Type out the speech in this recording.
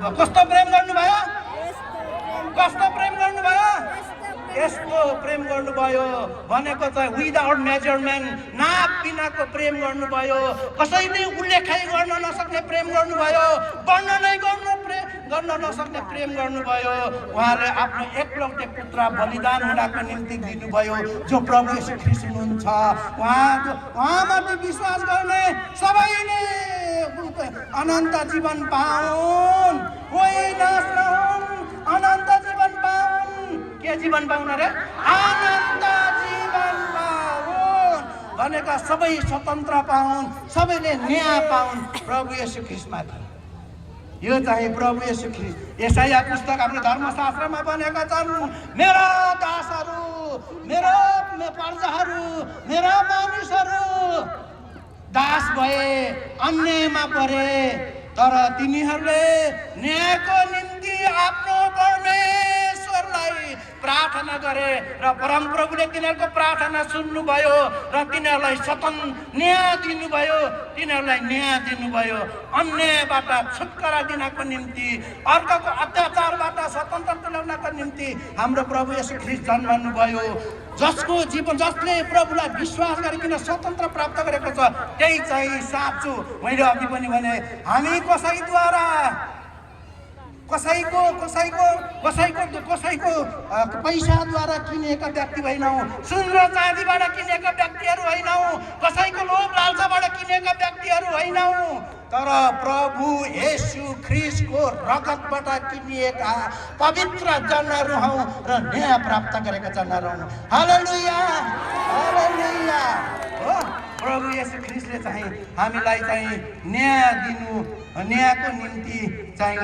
कस्तो प्रेम गर्नुभयो? कस्तो प्रेम गर्नुभयो? यस्तो प्रेम गर्नुभयो भनेको चाहिँ विदाउट मेजरमेन्ट, नाप बिनाको प्रेम गर्नुभयो। कसैले उल्लेखै गर्न नसक्ने प्रेम गर्नुभयो, वर्णनै गर्न नसक्ने प्रेम गर्नुभयो। उहाँले आफ्नो एकलौटे पुत्र बलिदान हुनको निम्ति दिनुभयो, जो प्रभु येशू ख्रीष्ट हुनुहुन्छ। उहाँमाथि विश्वास गर्ने सबैले अनन्त जीवन पाउन्, कोही नाश नहुन्, अनन्त जीवन पाउन्। के जीवन पाउन रे? अनन्त जीवन पाउन् भनेका सबै स्वतन्त्र पाउन्, सबैले न्याय पाउन् प्रभु येशू ख्रीष्टमाथि। यो चाहिँ प्रभु येशू ख्रीष्ट। यशाया पुस्तक हाम्रो धर्मशास्त्रमा भनेका छन्, मेरा दासहरू, मेरा प्रजाहरू, मेरा मानिसहरू दास भए, अन्यायमा परे, तर तिनीहरूले न्यायको निम्ति आफ्नो परमेश्वरलाई प्रार्थना गरे र परमप्रभुले तिनीहरूको प्रार्थना सुन्नुभयो र तिनीहरूलाई न्याय दिनुभयो, तिनीहरूलाई न्याय दिनुभयो। अन्यायबाट छुटकारा दिनको निम्ति, अर्काको अत्याचारबाट स्वतन्त्रता ल्याउनको निम्ति हाम्रो प्रभु येशू ख्रीष्ट जन्मनुभयो। जसको जीवन, जसले प्रभुलाई विश्वास गरिकन स्वतन्त्र प्राप्त गरेको छ, त्यही चाहिँ साँचो। मैले अघि पनि भने, हामी कसैको पैसाद्वारा किनेका व्यक्ति होइनौँ, सुन र चाँदीबाट किनेका व्यक्तिहरू होइनौँ, कसैको लोभ लालसाबाट किनेका व्यक्तिहरू होइनौँ, तर प्रभु येशू ख्रीष्टको रगतबाट किनिएका पवित्र जनहरू हौँ र न्याय प्राप्त गरेका जनहरू हौँ। हालेलुया, हालेलुया। हो, प्रभु येशू ख्रीष्टले चाहिँ हामीलाई चाहिँ न्यायको निम्ति चाहिँ